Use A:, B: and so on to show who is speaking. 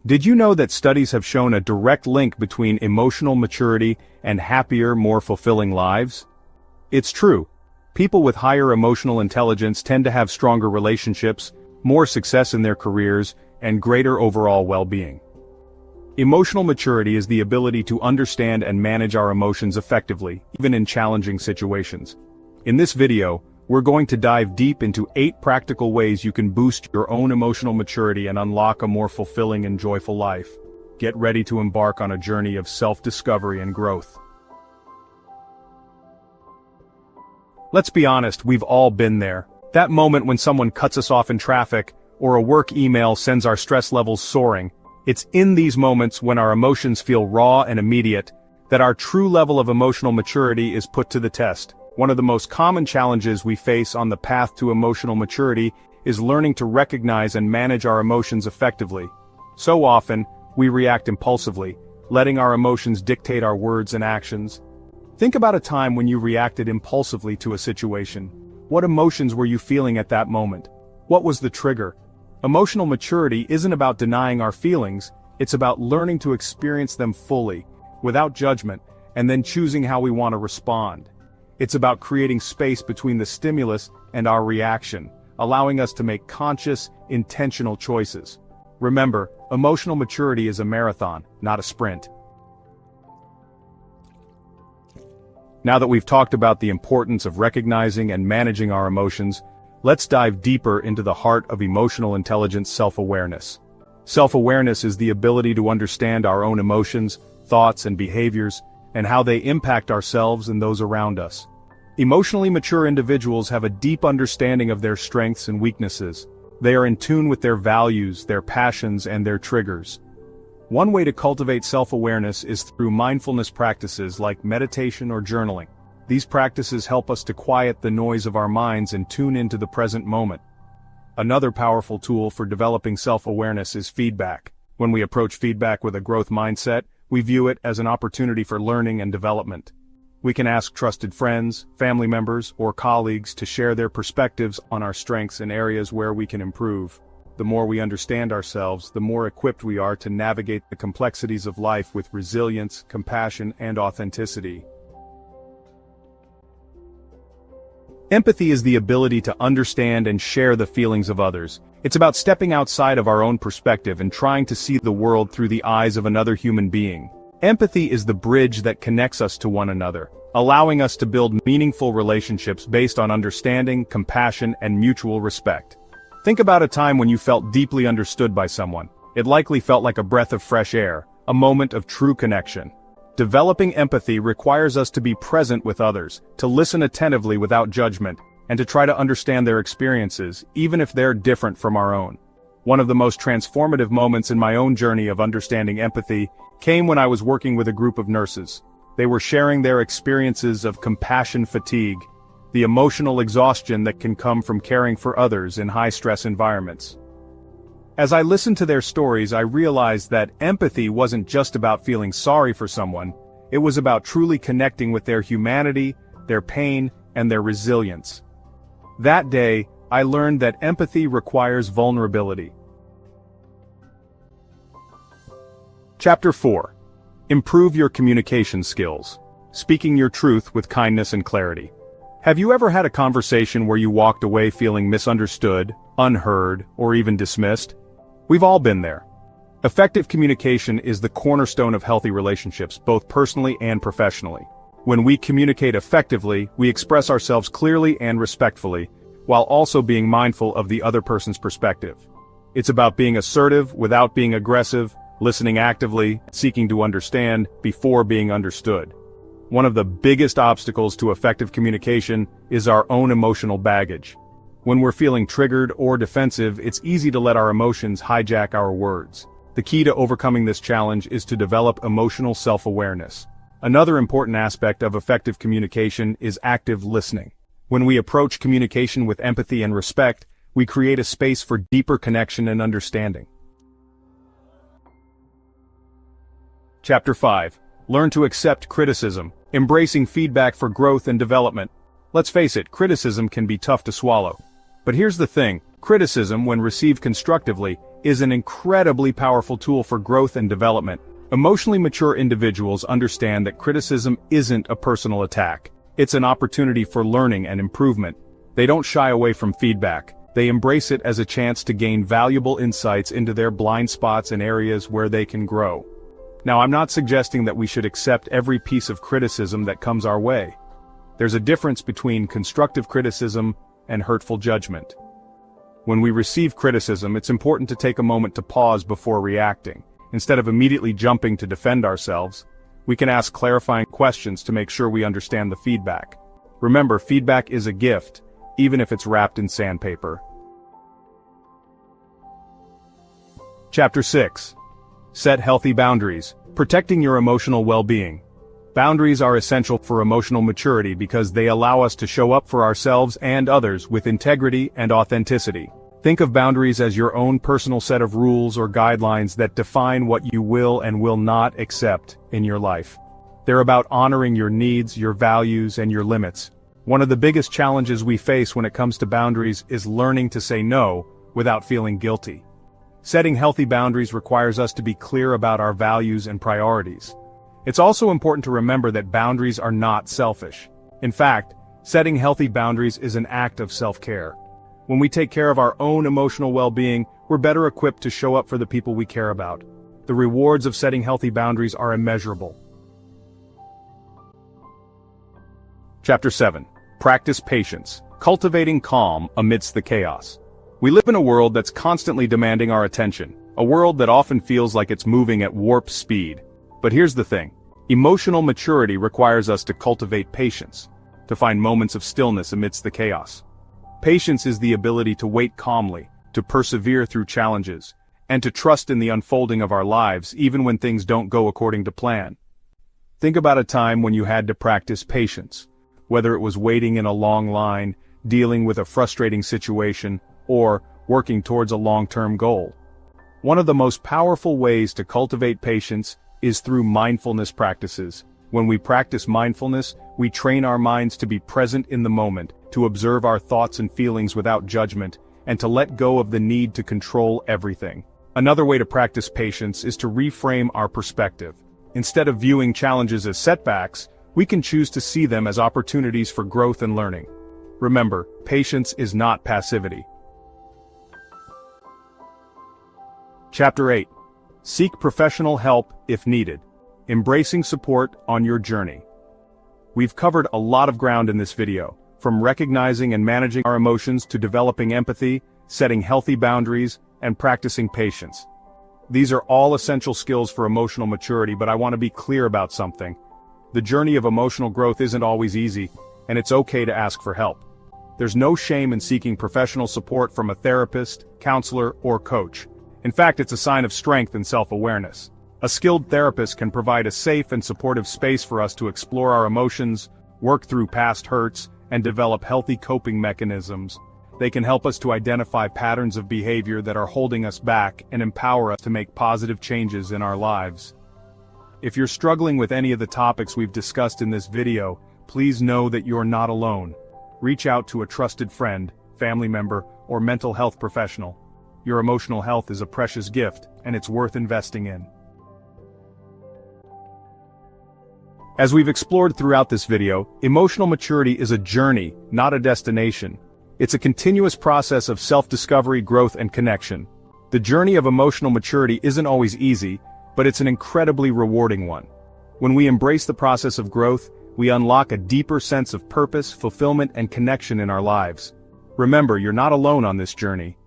A: Did you know that studies have shown a direct link between emotional maturity and happier, more fulfilling lives? It's true. People with higher emotional intelligence tend to have stronger relationships, more success in their careers, and greater overall well-being. Emotional maturity is the ability to understand and manage our emotions effectively, even in challenging situations. In this video, we're going to dive deep into 8 practical ways you can boost your own emotional maturity and unlock a more fulfilling and joyful life. Get ready to embark on a journey of self-discovery and growth. Let's be honest, we've all been there. That moment when someone cuts us off in traffic, or a work email sends our stress levels soaring. It's in these moments when our emotions feel raw and immediate, that our true level of emotional maturity is put to the test. One of the most common challenges we face on the path to emotional maturity is learning to recognize and manage our emotions effectively. So often, we react impulsively, letting our emotions dictate our words and actions. Think about a time when you reacted impulsively to a situation. What emotions were you feeling at that moment? What was the trigger? Emotional maturity isn't about denying our feelings, it's about learning to experience them fully, without judgment, and then choosing how we want to respond. It's about creating space between the stimulus and our reaction, allowing us to make conscious, intentional choices. Remember, emotional maturity is a marathon, not a sprint. Now that we've talked about the importance of recognizing and managing our emotions, let's dive deeper into the heart of emotional intelligence: self-awareness. Self-awareness is the ability to understand our own emotions, thoughts, and behaviors, and how they impact ourselves and those around us. Emotionally mature individuals have a deep understanding of their strengths and weaknesses. They are in tune with their values, their passions, and their triggers. One way to cultivate self-awareness is through mindfulness practices like meditation or journaling. These practices help us to quiet the noise of our minds and tune into the present moment. Another powerful tool for developing self-awareness is feedback. When we approach feedback with a growth mindset, we view it as an opportunity for learning and development. We can ask trusted friends, family members, or colleagues to share their perspectives on our strengths and areas where we can improve. The more we understand ourselves, the more equipped we are to navigate the complexities of life with resilience, compassion, and authenticity. Empathy is the ability to understand and share the feelings of others. It's about stepping outside of our own perspective and trying to see the world through the eyes of another human being. Empathy is the bridge that connects us to one another, allowing us to build meaningful relationships based on understanding, compassion, and mutual respect. Think about a time when you felt deeply understood by someone. It likely felt like a breath of fresh air, a moment of true connection. Developing empathy requires us to be present with others, to listen attentively without judgment, and to try to understand their experiences, even if they're different from our own. One of the most transformative moments in my own journey of understanding empathy came when I was working with a group of nurses. They were sharing their experiences of compassion fatigue, the emotional exhaustion that can come from caring for others in high-stress environments. As I listened to their stories, I realized that empathy wasn't just about feeling sorry for someone, it was about truly connecting with their humanity, their pain, and their resilience. That day, I learned that empathy requires vulnerability. Chapter 4. Improve your communication skills. Speaking your truth with kindness and clarity. Have you ever had a conversation where you walked away feeling misunderstood, unheard, or even dismissed? We've all been there. Effective communication is the cornerstone of healthy relationships, both personally and professionally. When we communicate effectively, we express ourselves clearly and respectfully, while also being mindful of the other person's perspective. It's about being assertive without being aggressive, listening actively, seeking to understand before being understood. One of the biggest obstacles to effective communication is our own emotional baggage. When we're feeling triggered or defensive, it's easy to let our emotions hijack our words. The key to overcoming this challenge is to develop emotional self-awareness. Another important aspect of effective communication is active listening. When we approach communication with empathy and respect, we create a space for deeper connection and understanding. Chapter 5. Learn to accept criticism. Embracing feedback for growth and development. Let's face it, criticism can be tough to swallow. But here's the thing, criticism, when received constructively, is an incredibly powerful tool for growth and development. Emotionally mature individuals understand that criticism isn't a personal attack. It's an opportunity for learning and improvement. They don't shy away from feedback. They embrace it as a chance to gain valuable insights into their blind spots and areas where they can grow. Now, I'm not suggesting that we should accept every piece of criticism that comes our way. There's a difference between constructive criticism and hurtful judgment. When we receive criticism, it's important to take a moment to pause before reacting. Instead of immediately jumping to defend ourselves, we can ask clarifying questions to make sure we understand the feedback. Remember, feedback is a gift, even if it's wrapped in sandpaper. Chapter 6. Set healthy boundaries. Protecting your emotional well-being. Boundaries are essential for emotional maturity because they allow us to show up for ourselves and others with integrity and authenticity. Think of boundaries as your own personal set of rules or guidelines that define what you will and will not accept in your life. They're about honoring your needs, your values, and your limits. One of the biggest challenges we face when it comes to boundaries is learning to say no without feeling guilty. Setting healthy boundaries requires us to be clear about our values and priorities. It's also important to remember that boundaries are not selfish. In fact, setting healthy boundaries is an act of self-care. When we take care of our own emotional well-being, we're better equipped to show up for the people we care about. The rewards of setting healthy boundaries are immeasurable. Chapter 7. Practice patience. Cultivating calm amidst the chaos. We live in a world that's constantly demanding our attention, a world that often feels like it's moving at warp speed. But here's the thing. Emotional maturity requires us to cultivate patience, to find moments of stillness amidst the chaos. Patience is the ability to wait calmly, to persevere through challenges, and to trust in the unfolding of our lives even when things don't go according to plan. Think about a time when you had to practice patience, whether it was waiting in a long line, dealing with a frustrating situation, or working towards a long-term goal. One of the most powerful ways to cultivate patience is through mindfulness practices. When we practice mindfulness, we train our minds to be present in the moment, to observe our thoughts and feelings without judgment, and to let go of the need to control everything. Another way to practice patience is to reframe our perspective. Instead of viewing challenges as setbacks, we can choose to see them as opportunities for growth and learning. Remember, patience is not passivity. Chapter 8. Seek professional help if needed. Embracing support on your journey. We've covered a lot of ground in this video, from recognizing and managing our emotions to developing empathy, setting healthy boundaries, and practicing patience. These are all essential skills for emotional maturity, but I want to be clear about something. The journey of emotional growth isn't always easy, and it's okay to ask for help. There's no shame in seeking professional support from a therapist, counselor, or coach. In fact, it's a sign of strength and self-awareness. A skilled therapist can provide a safe and supportive space for us to explore our emotions, work through past hurts, and develop healthy coping mechanisms. They can help us to identify patterns of behavior that are holding us back and empower us to make positive changes in our lives. If you're struggling with any of the topics we've discussed in this video, please know that you're not alone. Reach out to a trusted friend, family member, or mental health professional. Your emotional health is a precious gift, and it's worth investing in. As we've explored throughout this video, emotional maturity is a journey, not a destination. It's a continuous process of self-discovery, growth, and connection. The journey of emotional maturity isn't always easy, but it's an incredibly rewarding one. When we embrace the process of growth, we unlock a deeper sense of purpose, fulfillment, and connection in our lives. Remember, you're not alone on this journey.